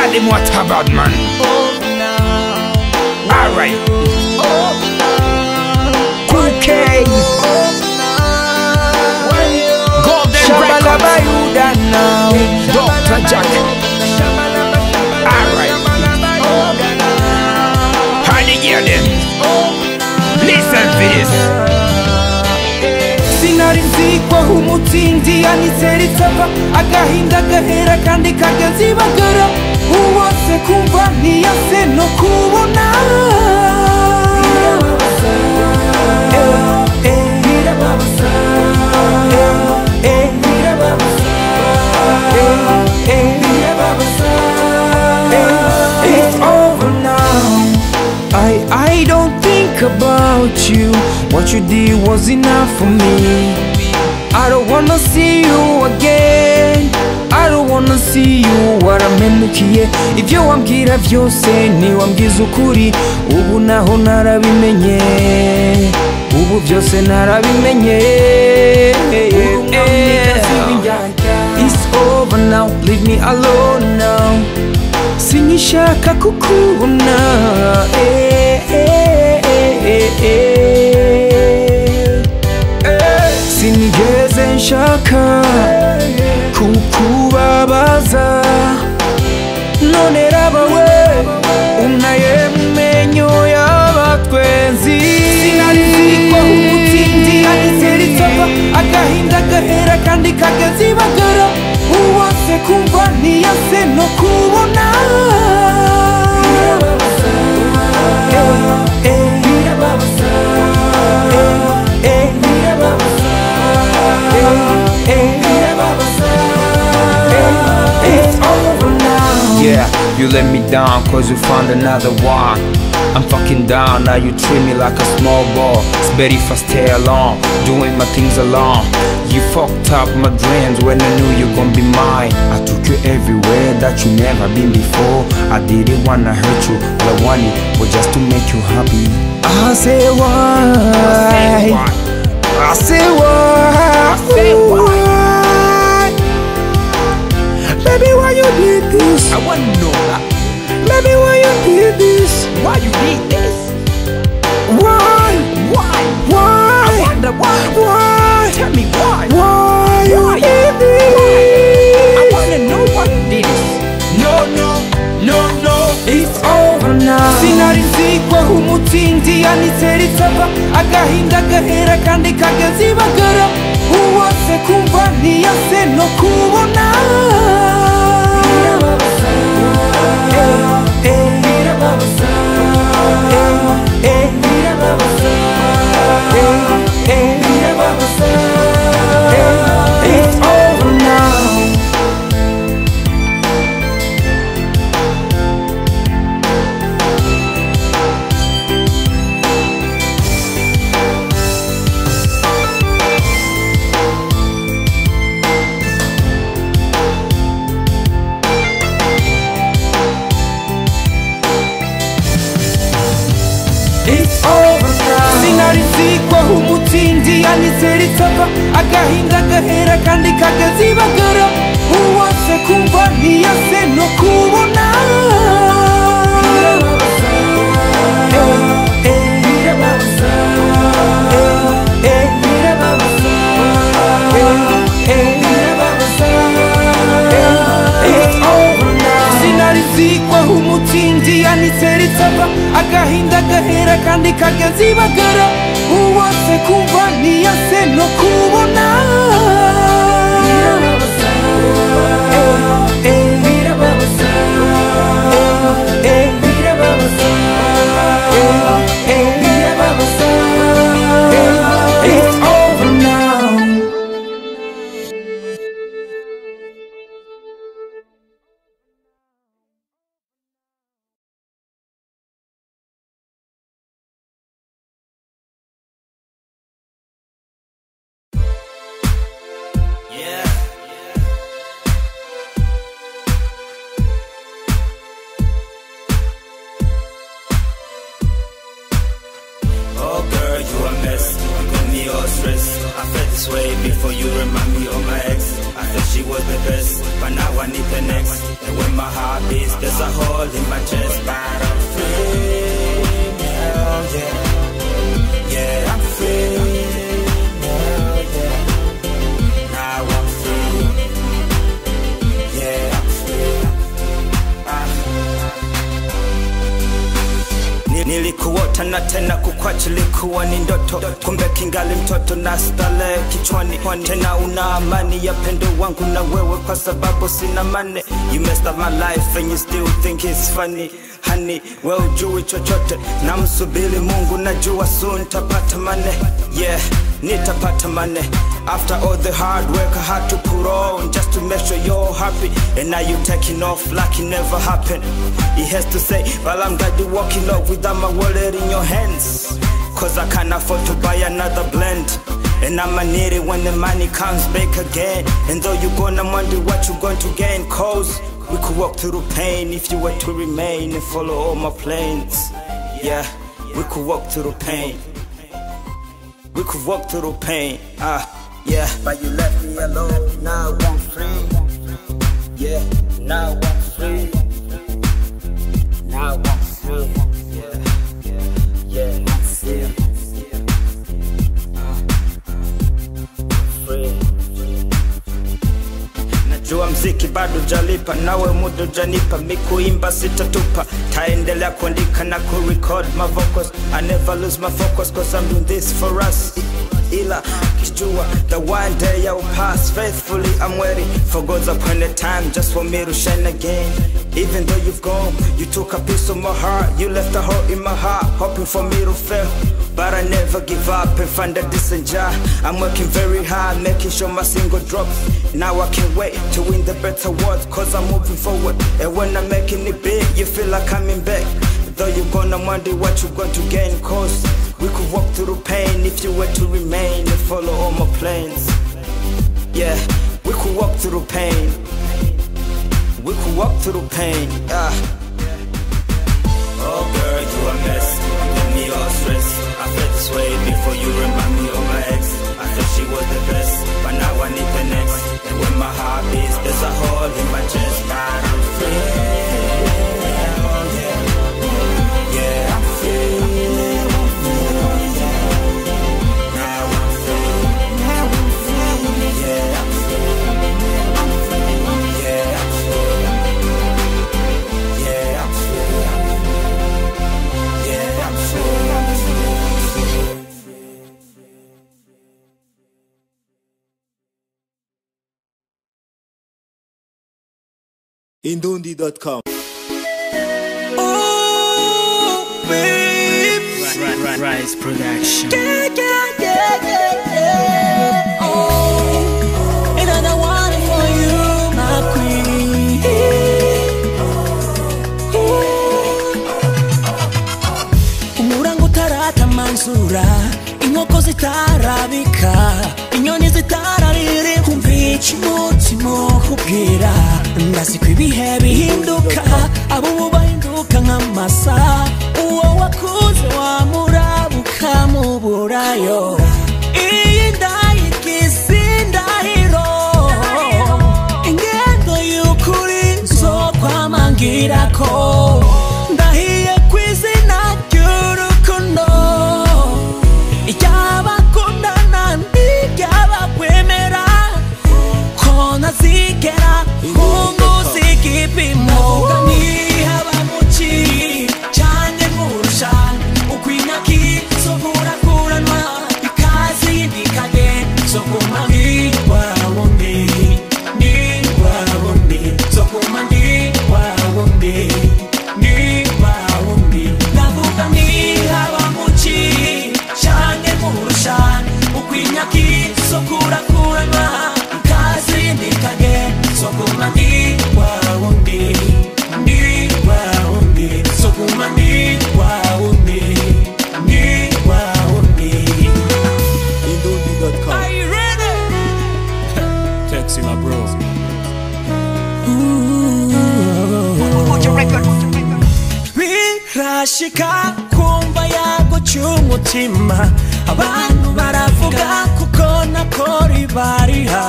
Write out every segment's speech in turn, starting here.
tell him what about, man. Alright. Cool Golden Records. Dr. Jack. Alright. How do you hear them? Listen to this. Sinarinzikwa umutindi anitseritava agahinda gahera kandi kagazibagara uwase kumva ntiyase no kubona It's over now. I don't think about you. What you did was enough for me. I don't wanna see you again. I don't wanna see you waramemukiye. Ivyo wambwira vyose ni wambwiza ukuri. Ubu naho narabimenye. Ubu byose narabimenye. It's over now. Leave me alone now. Sinishaka kukubona. Sinigeze nshaka kukubabaza none rabawe unaye mumenyo y'abatwenzi sinarizikwa umutindi anitseritava agahinda gahera kandi kagazibagara uwase kumva ntiyase no kubona Yeah, you let me down cause you found another one. I'm fucking down, now you treat me like a small ball. It's better if I stay alone, doing my things alone. You fucked up my dreams when I knew you gon' be mine. I took you everywhere that you never been before. I didn't wanna hurt you, all I wanted was just to make you happy. I say why? I say why? Baby, why you did this? I wanna know that. Baby, why you did this? Why you did this? Why? I wonder why. Why? Tell me why. Why you Why? did this? I wanna know why you did this. No, it's over now. Sinarinzikwa umutindi anitseritava agahinda gahera kandi kagazibagara uwase kumva ntiyase no kubona It's over now. It's over now. Sinarizikwa umutindi anitseritava agahinda gahera kandi kagazibagara uwase kumva ntiyase no kubona Sinarizikwa umutindi anitseritava agahinda gahera kandi kagazibagara uwase kumva ntiyase no kubona It's over now. I felt this way before you remind me of my ex. I thought she was the best, but now I need the next. And when my heart beats, there's a hole in my chest. But I'm free now, yeah. Yeah, I'm free now, yeah. Now I'm free. Yeah, I'm free. Nilikuota na tena kukwacha likuwa ni ndoto. Kumbe kingali mtoto na stale kichwani. Tena una amani ya pendo wangu na wewe kwa sababu sina mane. You messed up my life and you still think it's funny. Honey, wewe ujui chochote na msubiri Mungu najua soon tapata mane. Yeah, nitapata mane. After all the hard work I had to put on just to make sure you're happy. And now you taking off like it never happened. He has to say, well I'm glad you're walking off without my wallet in your hands. Cause I can't afford to buy another blend. And I'ma need it when the money comes back again. And though you're gonna wonder what you're going to gain. Cause we could walk through the pain if you were to remain and follow all my plans. Yeah, we could walk through the pain. We could walk through the pain, yeah. But you left me alone, now I'm free. Yeah, now I'm free. Now I'm free. Yeah, yeah, I'm free. Free. Najua mziki bado jalipa, nawe muda janipa. Mikuimba sitatupa, taendelea kuandika na kurecord my vocals. I never lose my focus cause I'm doing this for us. Ila kijua that one day I will pass. Faithfully I'm waiting for God's appointed time just for me to shine again. Even though you've gone, you took a piece of my heart. You left a hole in my heart, hoping for me to fail. But I never give up and find a decent job. I'm working very hard, making sure my single drops. Now I can't wait to win the better awards, cause I'm moving forward. And when I'm making it big, you feel like coming back. Though you're gonna wonder what you're going to gain. Cause we could walk through the pain if you were to remain and follow all my plans. Yeah, we could walk through the pain. We could walk through the pain, Oh girl, you a mess, you give me all stress. I felt this way before you remind me of my ex. I thought she was the best, but now I need the next. And when my heart beats, there's a hole in my chest. But I'm free, yeah, I'm free. Now I'm free, yeah, I'm free. Yeah, I'm free. Yeah, I'm free. Yeah, I'm free. Indundi.com. Oh, babe. Rise Production. Yeah. Oh, another one for you, my queen. Umurango utarata manzura, inkoko zitarabika, inyoni zitararire. Kumbica umutima ukubwira, ndazi ko ibihe bihinduka, abo bahinduka nk'amasa. Uwo wakuze wamuraba ukamuburayo. Iyi ndayigize indahiro, ingendo y'ukuri nzokwamangirako. Ndahiye kw'izina ry'urukundo, iry'abakundana n'iry'abakwemera, ko ntazigera nkumbuza igipimo. Nihaba mu ki cyane kurusha ukwinaki zo kurakuranwa ikaze yindikanye zo kumangirwa wundi nirwa wundi zo kumangirwa wundi nirwa wundi. Ndavuga nihaba mu ki cyane kurusha ukwinaki zo kurakuranwa ikaze yindikanye zo kumangirwa wundi nirwa wundi zo kumangirwa wundi nirwa wundi. Indundi.com. Are you ready? Texi my bro. Birashika kumva yago cy'umutima, abantu baravuga kuko nakori bariha.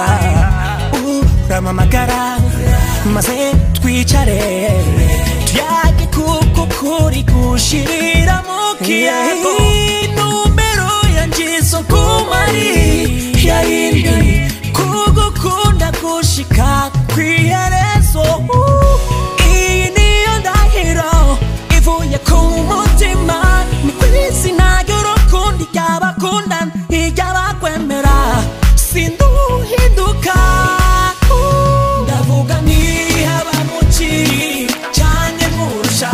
Uramamagara maze twicare tuyage kuko kuri gushirira mu kiyago numero yanjizo kumari yayindi kugukunda gushika kwiherezo iyi niyo ndahiro ivuye ku mutima ni kwisi nayo urukundo iry'abakundana iry'abakwemera sinduhinduka ndavuga ntihaba muki cyane kurusha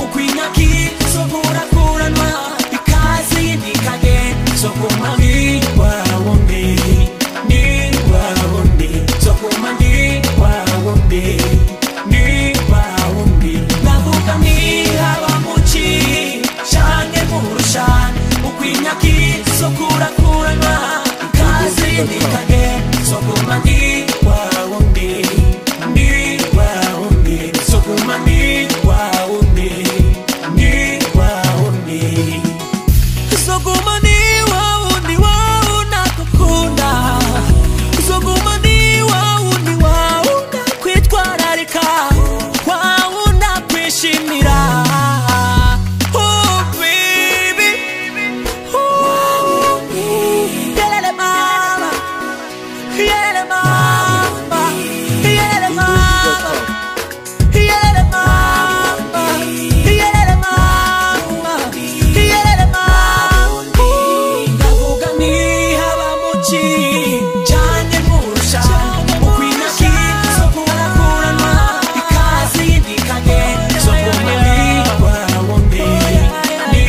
ukwinaki zo kurakuranwa ikaze yindikage zo kumami wawundi ni wawundi zo kumami wawundi ni wawundi ndavuga ntihaba muki cyane kurusha ukwinaki zo kurakuranwa ikaze yindikage zo kumami wawundi ni wawundi zo kumami wawundi ni wawundi zo kumami wawundi wawunakukunda zo kumami wawundi wawunakwitwararika wawunakwishimira oh baby oh yelele mama yelele mama yelele mama yelele mama yelele mama yelele mama ndavuga ntihaba muki cyane kurusha ukwinaki zo kurakuranwa ikaze yindikanye zo kumami wawundi ni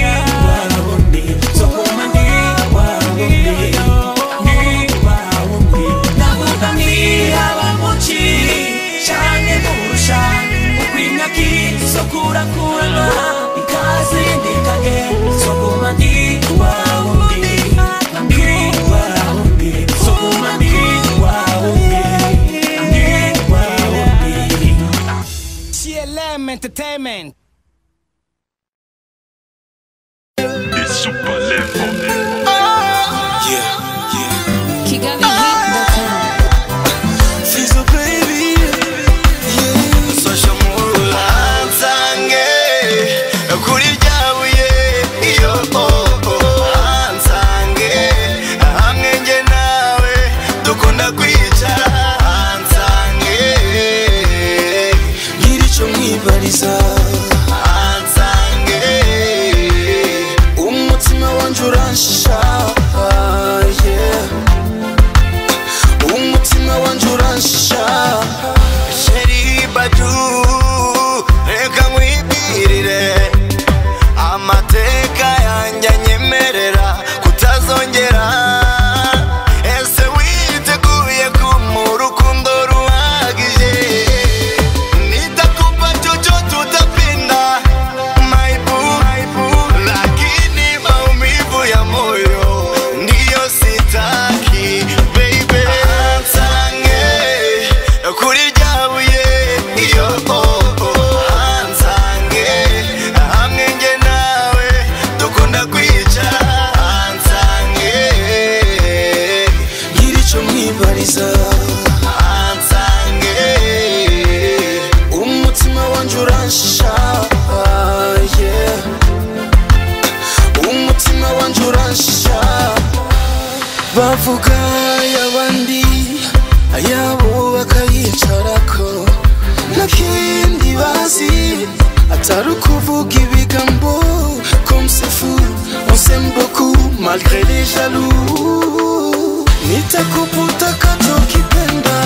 wawundi zo kumami wawundi ni wawundi ndavuga ntihaba muki cyane kurusha ukwinaki zo kurakuranwa ikaze yindikanye zo kumami wawundi ni wawundi zo kumami wawundi ni wawundi CLM Entertainment. It's super level. She's a baby Social mula ansange kuri ryabuye iyo ansange hamwe nge nawe dukunda kwicara ansange ngirico mwibariza ansange umutima wanje uranshisha yeah. umutima wanje uranshisha Sheri badu reka mwibirire amateka yanjye anyemerera kutazongera ese witeguye kumpa urukundo ruhagije nitakupa chochote utapenda my boo lakini maumivu ya moyo ndiyo sitaki baby ansange kuri ryabuye iyo ansange hamwe nge nawe dukunda kwicara ansange ngirico mwibariza ansange umutima wanje uranshisha yeah. umutima wanje uranshisha bavuga y'abandi ayabo bakayicarako nakindi bazi atari ukuvuga ibigambo comme c'est fou on s'aime beaucoup malgré les jaloux nitakuputa kachokipenda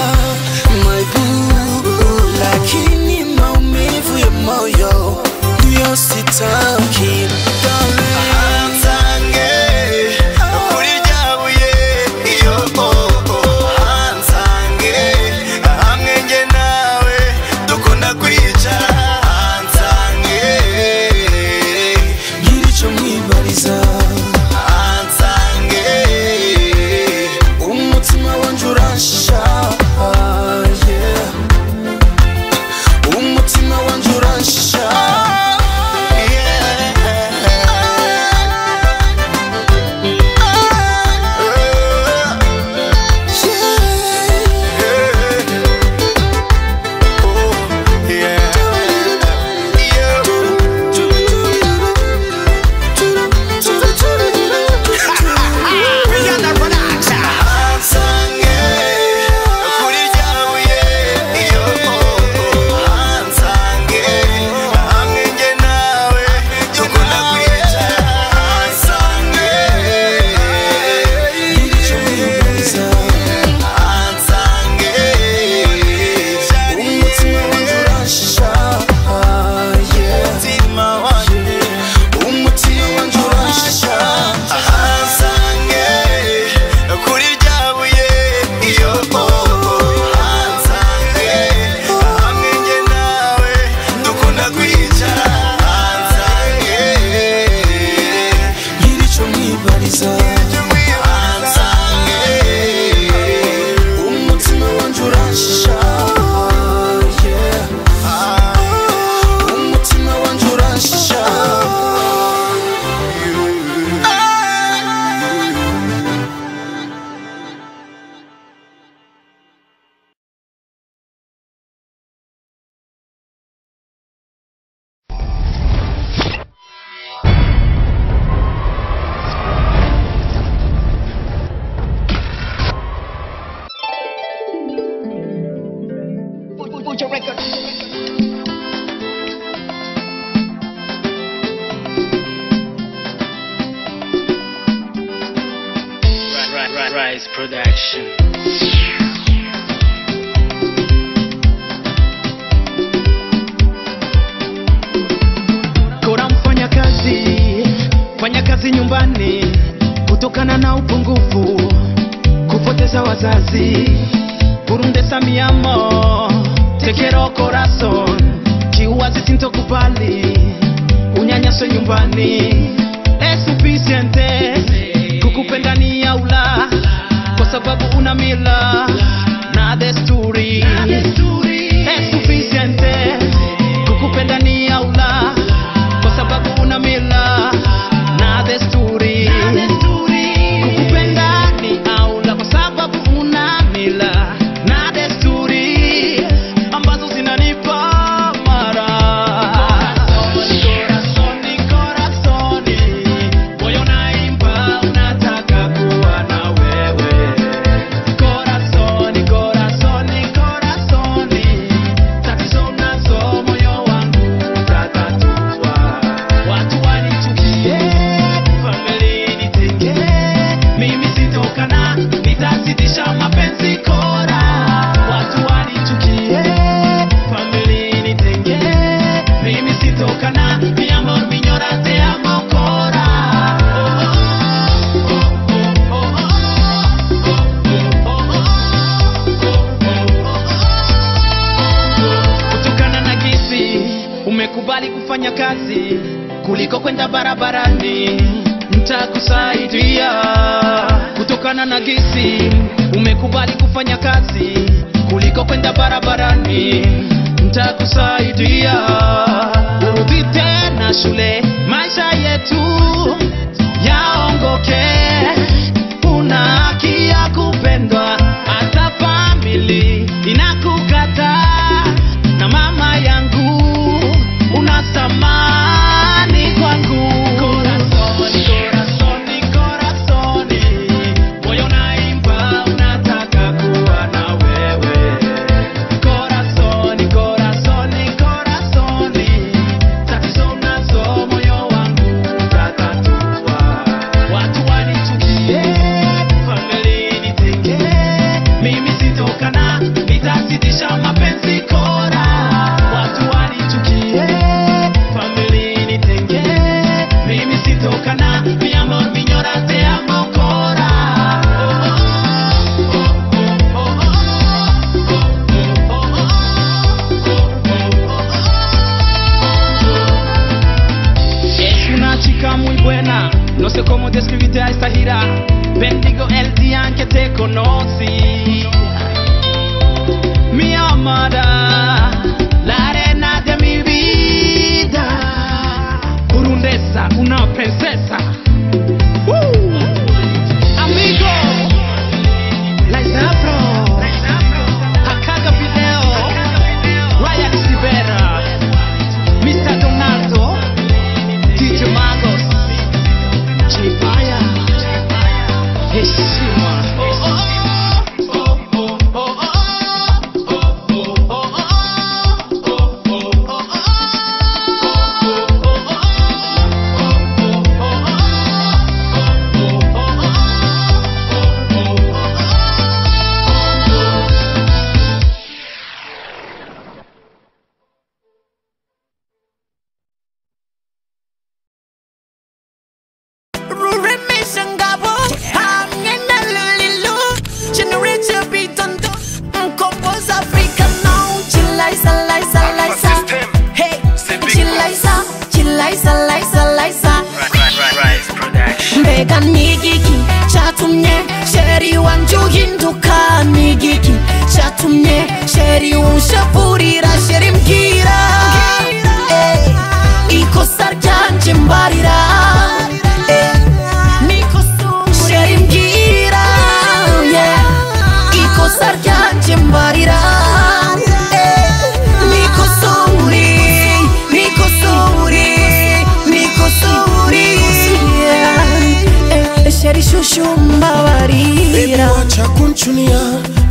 my boo lakini maumivu ya moyo ndiyo sitaki darling ansange kuri ryabuye iyo ansange hamwe nge nawe dukunda kwicara ansange ngirico mwibariza ansange umutima wanje uranshisha yeah. umutima wanje uranshisha wibariza ansange umutima wanje uranshisha umutima wanje uranshisha Rise Production. Kora fanya kazi nyumbani, kutokana na upungufu, kupoteza wazazi, kurundesa miamo, tekero corazon, kiwazi sintokubali, unyanyaso nyumbani, es suficiente, kukupenda ni aula, kwa sababu una mila na desturi, es suficiente, kukupenda ni aula, kwa sababu una mila na desturi, kukupenda ni aula, kwa sababu una mila na desturi ambazo zinanipa mara. Corazoni, moyo naimba unataka kuwa na wewe. Corazoni, tatizo unazo moyo wangu utatatua. Watu wanichukie, familia nitenge, mimi sitokana, nitazidisha mapenzi kora. Watu wanichukie, familia nitenge, mimi sitokana, mi amor miñora te amo kora. Kutokana na gisi umekubali kufanya kazi kuliko kwenda barabarani, nitakusaidia. Kutokana na gisi umekubali kufanya kazi kuliko kwenda barabarani, nitakusaidia. Urudi tena shule, maisha yetu yaongoke. Una haki ya kupendwa, hata famili inakukataa. Na mama yangu una thamani kwangu. Corazoni, moyo naimba unataka kuwa na wewe. Corazoni, tatizo unazo moyo wangu utatatua. Watu wanichukie, familia nitenge, mimi sitokana, nitazidisha mapenzi kora. Watu wanichukie, familia nitenge, mimi sitokana, mi amor miñora te amo kora. Es una chica muy buena, no sé cómo describirte a esta gira. Bendigo el día en que te conocí, mi amada, la arena de mi vida, burundesa, una princesa. Amigo, la Isafro, Hakaga Video, Ryan Sivera, Mr. Donato, DJ Magos, Chifaya, Heshima. Rise Production. mbega nigiki chatumye sheri wanje uhinduka nigiki chatumye sheri unshavurira sheri mbwira ikosa ryanje mbarira sheri mbwira ikosa ryanje mbarira sheri shushu mbabarira. Baby wacha kunchunia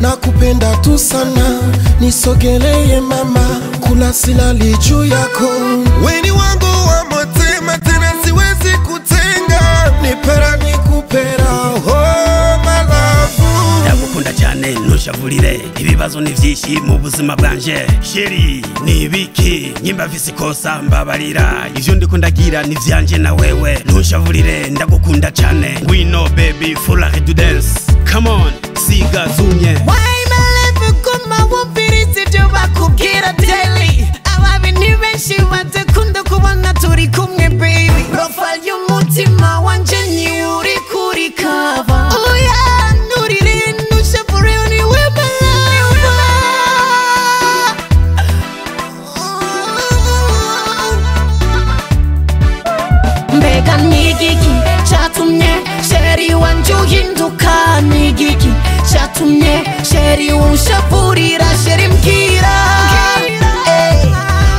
na kupenda tu sana, nisogelee mama, kula silali juu yako. Weni wangu wa motema tena siwezi kutenga, nipera nikupera oh my love. Ndagukunda cyane ntushavurire, ibibazo ni byinshi mu buzima bwanje. Sheri ni biki nyimba visi kosa mbabarira, ivyo ndikundagira ni vyanje na wewe. Ntushavurire ndagukunda cyane. We know baby full like to dance. Come on siga zunye. Why my life kuma wumviriza ibyo bakubwira daily. Ababi ni benshi badakunda kubona turi kumwe baby. Profile y'umutima wanje ni uri kuri cover. Oh yeah nurire ntushavurire ni we my love. Mbega nigiki chatumye sheri wanje uhinduka nigiki chatumye sheri unshavurira sheri mbwira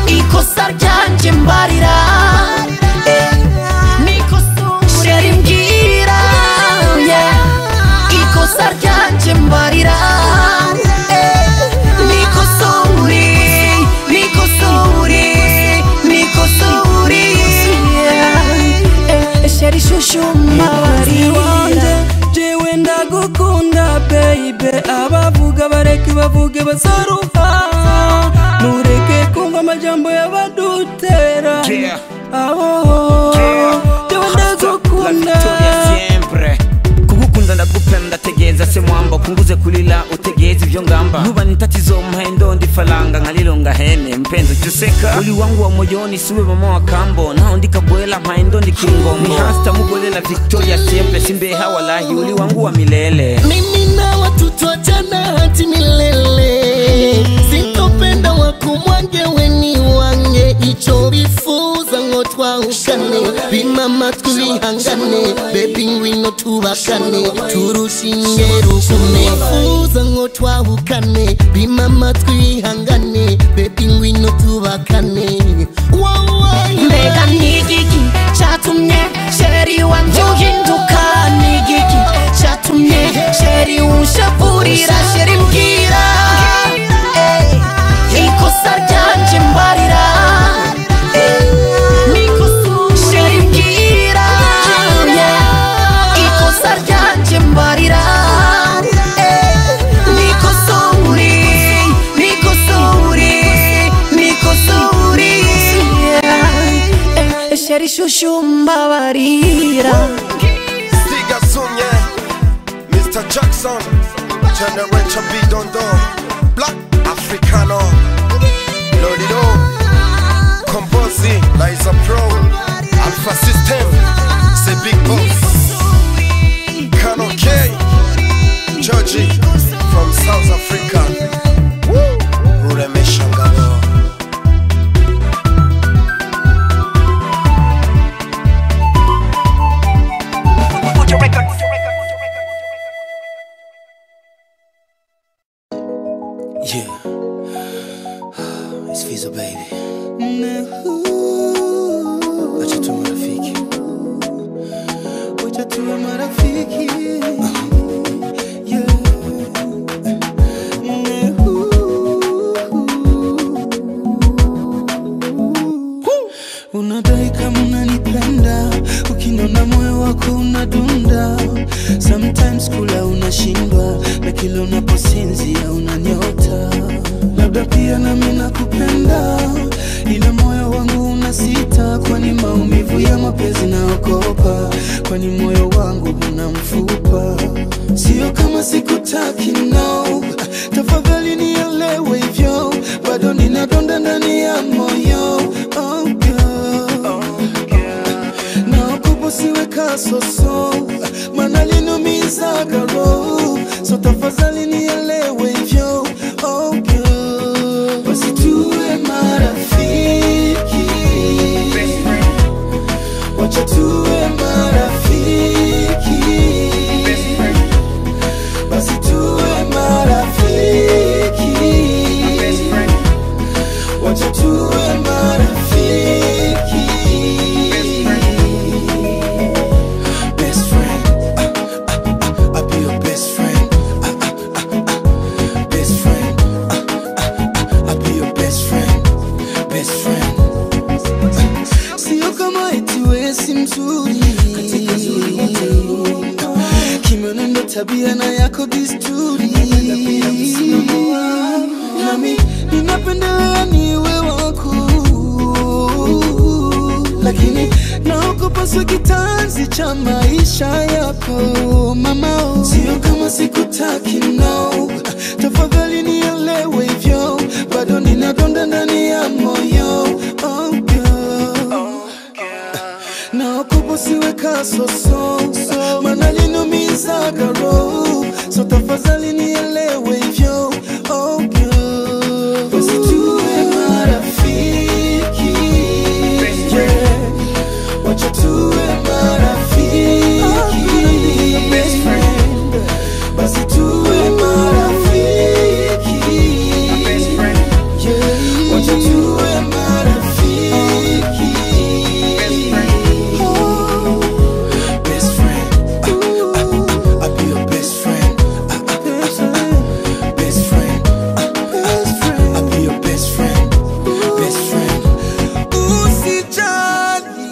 ikosa ryanje mbarira sheri mbwira ikosa ryanje mbarira sheri shushu mbabarira. Jewe ndagukunda baby, abavuga bareke bavuge bazaruha, nureke kumva amajambo y'abadutera. Jewe ndagukunda kugukunda ndagupenda tegeza se mwamba kunguze kulila utegeza ivyo ngamba nuba nitatizo mhendo ndifalanga ngalilonga hene mpenzo juseka uli wangu wa moyoni siwe mama wa kambo nao ndikabwela mhendo ndikingongo ni hasta mugolela Victoria siempre simbe hawalahi uli wangu wa milele mimi na watu tuachana hati milele sintopenda wakumwange weni wange icho bifuza ngo twahukane bimama twihangane baby ngwino tubakane turushinge rukume bifuza ngo twahukane bimama twihangane baby ngwino tubakane mbega nigiki chatumye sheri wanje uhinduka nigiki chatumye sheri unshavurira sheri mbwira ikosa ryanje mbarira sheri mbwira ikosa ryanje mbarira sheri shushu mbabarira. Siga Zunye, Mr. Jackson, Generation B Dondo, Black Africano, Lodido, Composi, Liza Pro, Alpha System, c'est Big Boss, Kano K, Georgie, from South Africa, Rureme Shangalo. Yeah, it's Fizo baby. Acha tu marafiki. Acha tu marafiki. Yeah. Unadai kama unanipenda, ukinona moyo wako unadunda. Sometimes kula unashindwa, na kila unaposinzia unanyota. Labda pia nami nakupenda, ila moyo wangu unasita. Kwani maumivu ya mapenzi naogopa, kwani moyo wangu una mfupa. Sio kama sikutaki no, tafadhali nielewe hivyo. Bado ninadonda ndani ya moyo. Oh girl, naogopa siwe siweka soso, maana linumiza roho. So tafadhali nielewe hivyo, oh girl. Basi tuwe marafiki, wacha tuwe marafiki, basi tuwe marafiki, wacha tuwe marafiki. Best friend, I'll be your best friend. Best friend, I'll be your best friend. Best friend. Sio kama eti wewe si mzuri, kimenendo tabia na yako desturi, nami ninapenda niwe wako, lakini naogopa kitanzi cha maisha yako mama. Sio kama sikutaki no, tafadhali nielewe hivyo, bado ninadonda ndani ya moyo, oh girl. Naogopa siweka soso, maana linumiza roho. So tafadhali nielewe hivyo, oh girl. Basi tuwe marafiki, yeah. Wacha tuwe marafiki, best friend. Basi tuwe marafiki, best friend, yeah. Wacha tuwe marafiki, best friend, oh. Best friend, I'll be your best friend. Best friend, I'll be your best friend. Best friend. Usijali,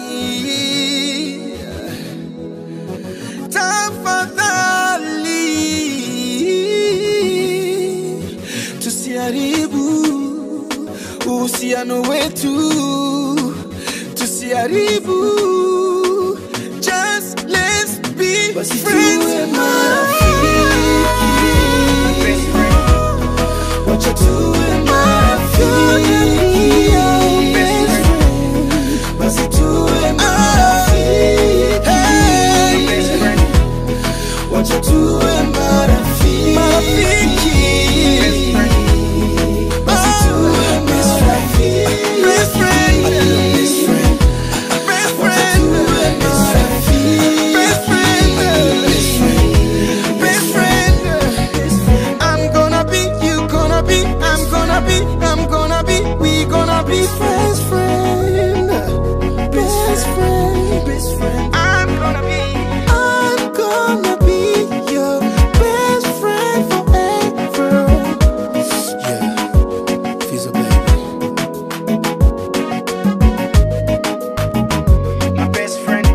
tafadhali, tusiharibu uhusiano wetu, tusiharibu. Just let's be friends. Wacha tuwe marafiki, basi tuwe marafiki, wacha tuwe marafiki, basi tuwe marafiki, best friend, best friend, best friend, best friend, best friend. I'm gonna be, you gonna be, I'm gonna be, we gonna be best friend, best friend, best friend. I'm gonna be your best friend forever. Yeah, Fizzle baby, my best friend,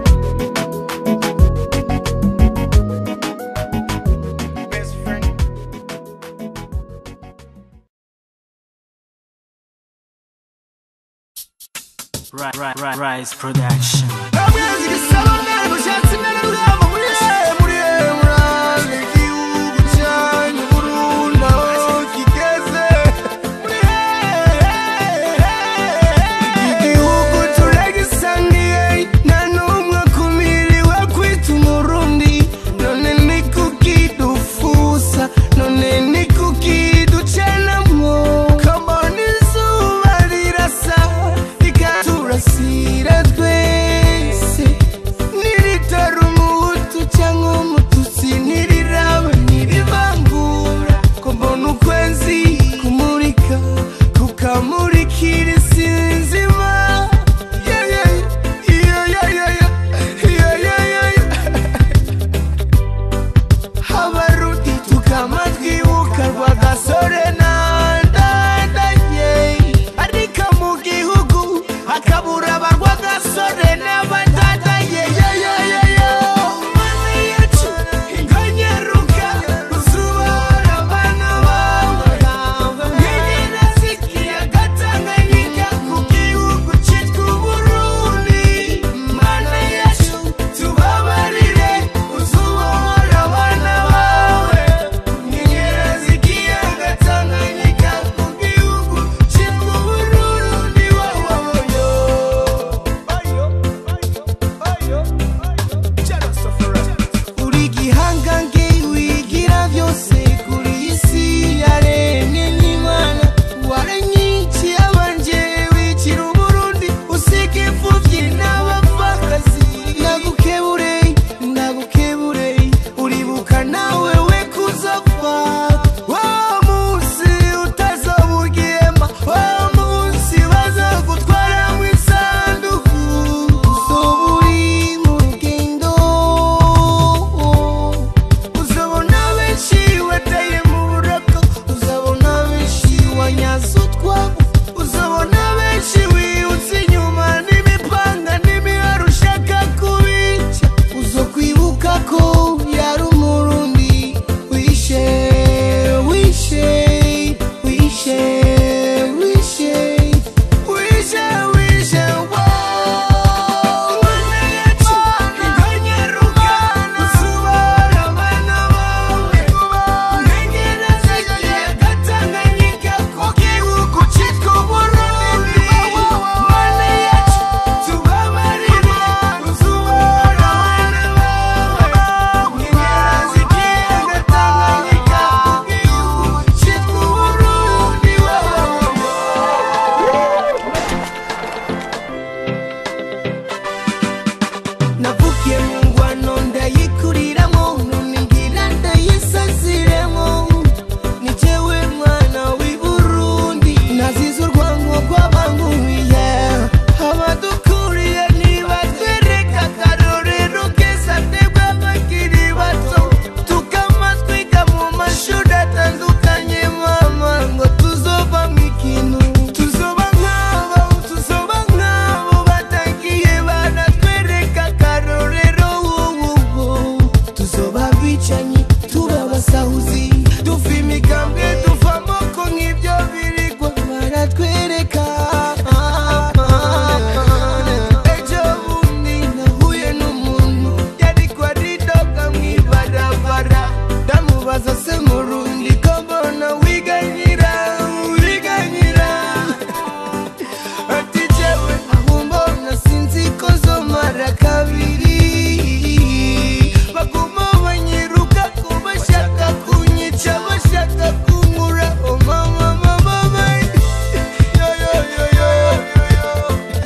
best friend. Rise Production. Turasira twe nibuka ko yari umurundi wishe wishe wishe wishe wishe wishe navukiye mu ngwano ndayikuriramo nunigira ndayisaziremo ni jewe mwana w'i Burundi nazize urwango rw'abankuye abadukuriye nibatwereka akarorero keza twebwe abakiri bato tukama twiga mu mashuri atandukanye mama ngo tuzovamo ikintu tuzoba nk'abo batagiye banatwereka akarorero tuzoba bicanyi tuba abasahuzi dufa imigambwe dufa amoko nk'ibyo birigwa baratwereka ejo bundi nahuye n'umuntu yariko aridoga mw'ibarabara ndamubaza se murundi ko mbona wiganyira ati jewe aho mbona sinzi ko zomara kabiri baguma banyiruka ko bashaka kunyica bashaka kunkura oh mama mama yo yo yo yo yo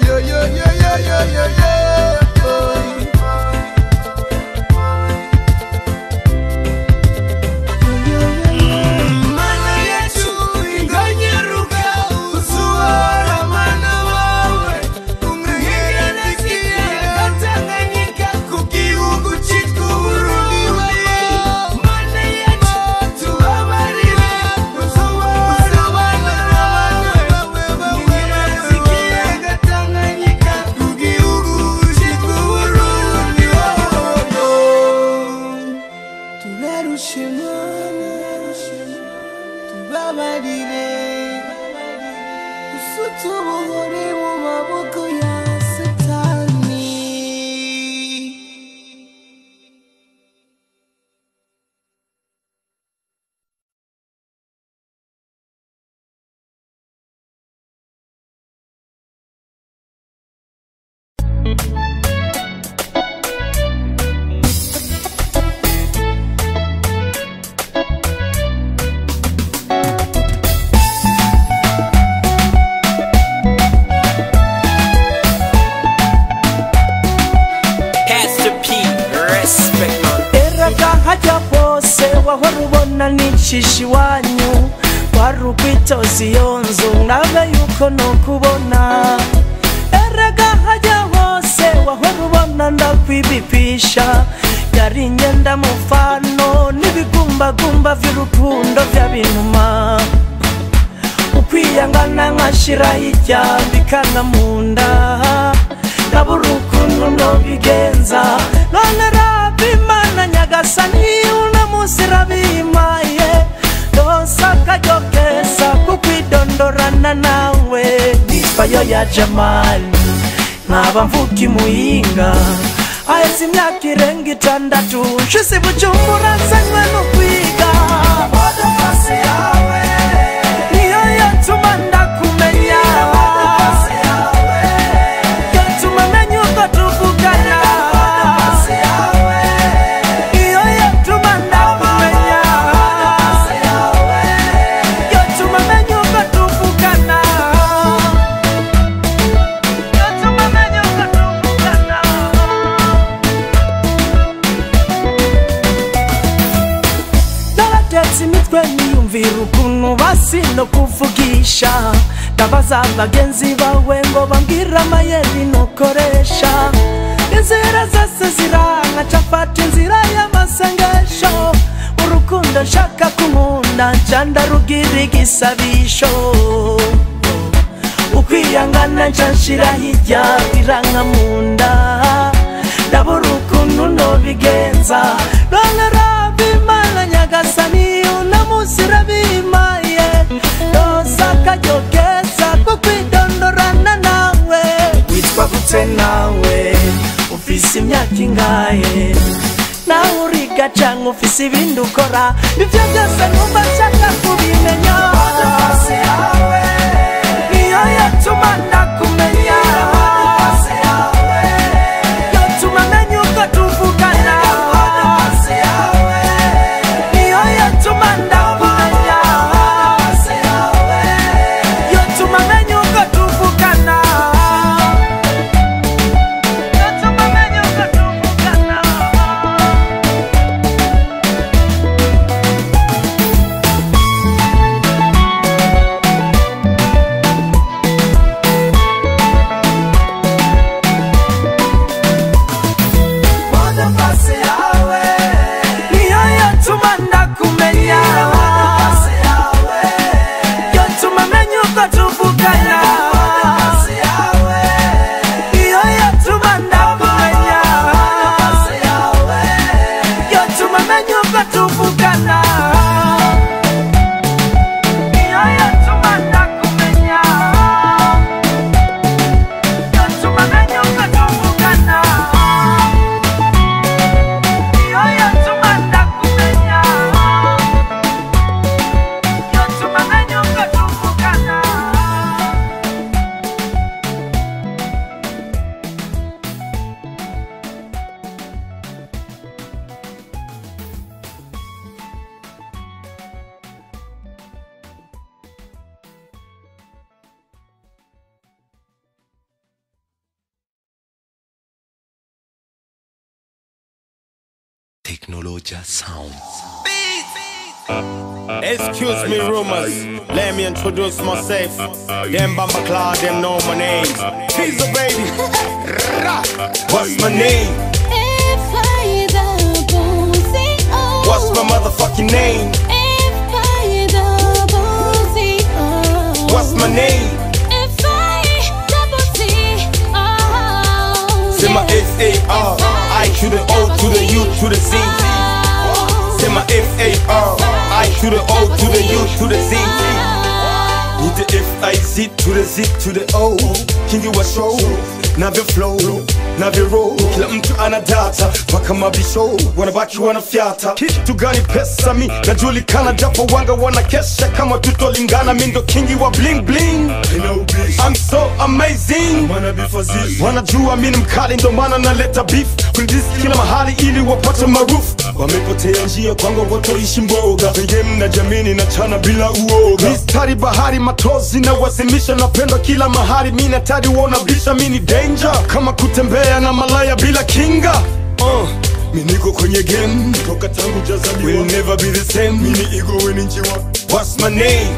yo yo yo yo yo yo mana yacu inganyiruka uzuhora mana wawe umwigeresiye Tanganyika ku gihugu cyitwa Burundi mana yacu tubabarire uzuhora mana wawe umwigeresiye Tanganyika ku gihugu cyitwa Burundi turarushe mana tubabarire usutubuhore mu maboko ya satani Pastor P, respect man. Erega hajya hose wahora ubona n'inshishi wanyu wari ukwitoza iyo nzu nabe yuko nokubona erega hajya hose wahora ubona ndakwibipisha yari inyenda mufano n'ibigumbagumba vy'urukundo vy'abintuma ukwiyangana nkashiraho iryambikana mu nda ndabura ukuntu nobigenza none raba imana nyagasani uno munsi irabimpaye ndose akaryo keza kukwidondorana nawe nitwayo ya Jamali nkaba mvuka i Muyinga ahetse imyaka irenga 6 nshyize Bujumbura nzanywe no kwiga modokasi yawe niyo yatuma ndakumenya yatuma menya uko tuvugana iyo yatuma ndakumenya yatuma menya uko tuvugana yatuma menya uko tuvugana naratetse imitwe niyumvira ukuntu basi no kuvugisha ndabaza bagenzi bawe ngo bambwira amayeri nukoresha inzira zose ziranka cafata inzira y'amasengesho urukundo nshaka kunkunda nca ndarugira igisabisho ukwiyangana nca nshira hirya biranka mu nda ndabura ukuntu kuntu nobigenza none rabimana nyagasani unamusira bimaye nosaka jokeza ko kwidondorana nawe witwa gute nawe ufise imyaka ingahe nawe uriga canke ufise ibindi ukora ivyo byose numva nshaka kubimenya hasi yawe niyo yatuma ndakumenya hasi yawe yatuma menya uko tuvugana hasi yawe niyo yatuma ndakumenya hasi yawe yatuma menya uko tuvugana yatuma menya uko tuvugana Technologia Sound. Excuse me, rumors. Let me introduce myself. Them Bamba Claw, them know my name. Pizza baby. What's my name? What's my motherfucking name? What's my name? Say my F-A-R I to the O to the U to the Z. Say my F-A-R I to the O to the U to the Z. Need the F-I-Z to the Z to the O. Kingi wa show Navyo flow, navyo roll. Kila mtu ana data, waka mabisho wanabaki wanafyata. Kitu gani pesa mi najulikana, japo wanga wanakesha kama tutolingana. Mindo kingi wa bling bling. I'm so amazing. Wanajua mini mkali ndo mana naleta beef. Kulidisi kila mahali ili wapate maroof. Wamepotea njia kwangu watoishi mboga. Game na jamini na chana bila uoga. Mistari bahari matozi na wazimisha. Napenda kila mahali mina tadi wona bisha. Mini danger kama kutembea na malaya bila kinga. Miniko kwenye game toka tangu jazaliwa. We'll never be the same. Mini ego weni njiwa. What's my name?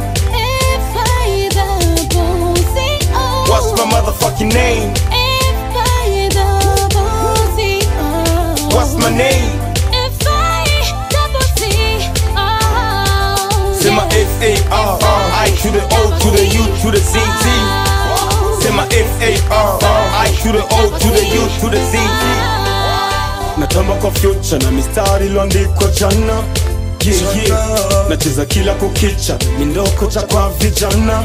What's my motherfucking name? What's my name? Say my F-A-R-I to the O to the U to the Z. Say my F-A-R-I to the O to the U to the Z. Natamba kwa future na mistari loandikwa jana. Yeah, yeah. Nacheza kila kukicha, mindoko cha kwa vijana.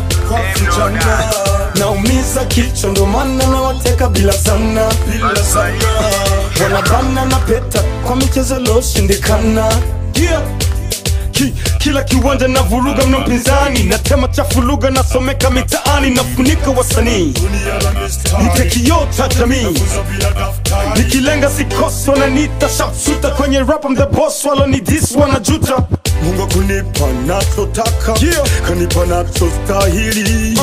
Naumiza kichwa ndo maana na wateka bila sana. Wanabana na peta kwa michezo loshindikana. Yeah. Kila kiwanja na vuruga mna mpinzani. Natema chafuluga na someka mitaani. Nafunika wasanii nite kioo cha jamii. Nikilenga sikosi wananiita sharpshooter. Kwenye rap I'm the boss wala ni this wanajuta. Mungu kunipa nachotaka, kanipa nachostahili.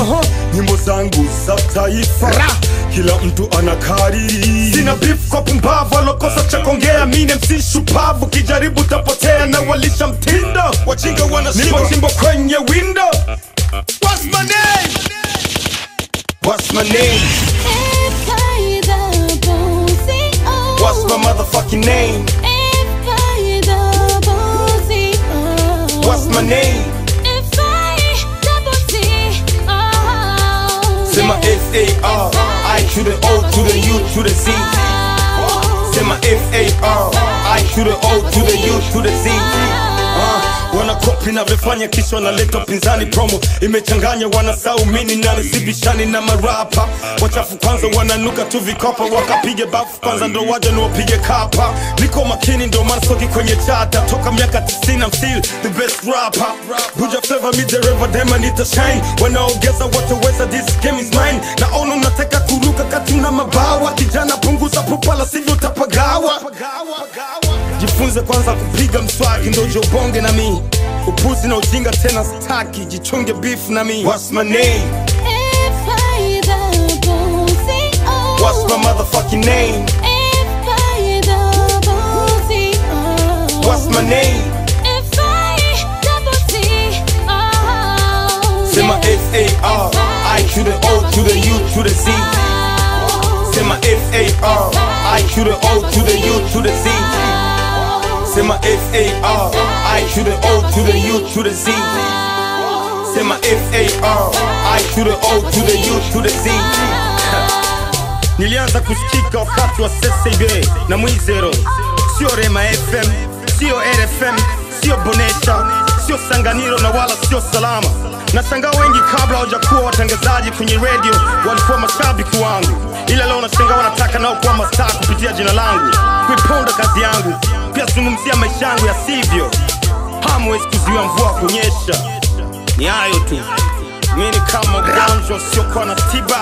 Nyimbo zangu za taifa kila mtu anakariri. Sina beef kwa pumbavu alokosa cha kongea. Mine MC shupavu kijaribu tapotea. Na walisha mtindo wajinga wanashiba. Nipo chimbo kwenye window. What's my name? What's my name? What's my motherfucking name? What's my name? Say my F-A-R-I to the O to the U to the Z. sema F-A-R-I to the O to the U to the Z. Wanakopi na vifanya kisha wanaleta pinzani, promo imechanganya, wanasau mini nani, sibishani na marapa wachafu kwanza, wananuka tu vikopa, wakapige bafu kwanza ndo waja ni wapige kapa. Niko makini ndo maana soki kwenye chata, toka miaka 90 I'm still the best rapper. Buja flavor me the river dema nita shine, wanaongeza wataweza, this game is mine. Naona unataka kuruka kati na mabawa, kijana punguza pupala sivyo utapagawa. Jifunze kwanza kupiga mswaki ndo jobonge na mi, upuzi na ujinga tena staki, jichunge beef na mi. What's my name? What's my motherfucking name? What's my name? Sema F-A-R-I to the O to the U to the Z. Sema F-A-R-I to the O to the U to the Z. Sema F-A-R-I to the O to the U to the Z. Sema F-A-R-I to the O to the U to the Z. Nilianza kusikika wakati wa SSB na Mwizero, sio Rema FM, sio RFM, sio Bonesha, sio Sanganiro na wala sio Salama. Nashangaa wengi kabla hawajakuwa watangazaji kwenye radio walikuwa mashabiki wangu, ila leo nashangaa wanataka nao kuwa mastaa kupitia jina langu, kuiponda kazi yangu, pia zungumzia maisha yangu ya sivyo. Hamwezi kuzuia mvua kunyesha, ni hayo tu. Mimi kama ugonjwa usiokuwa na tiba.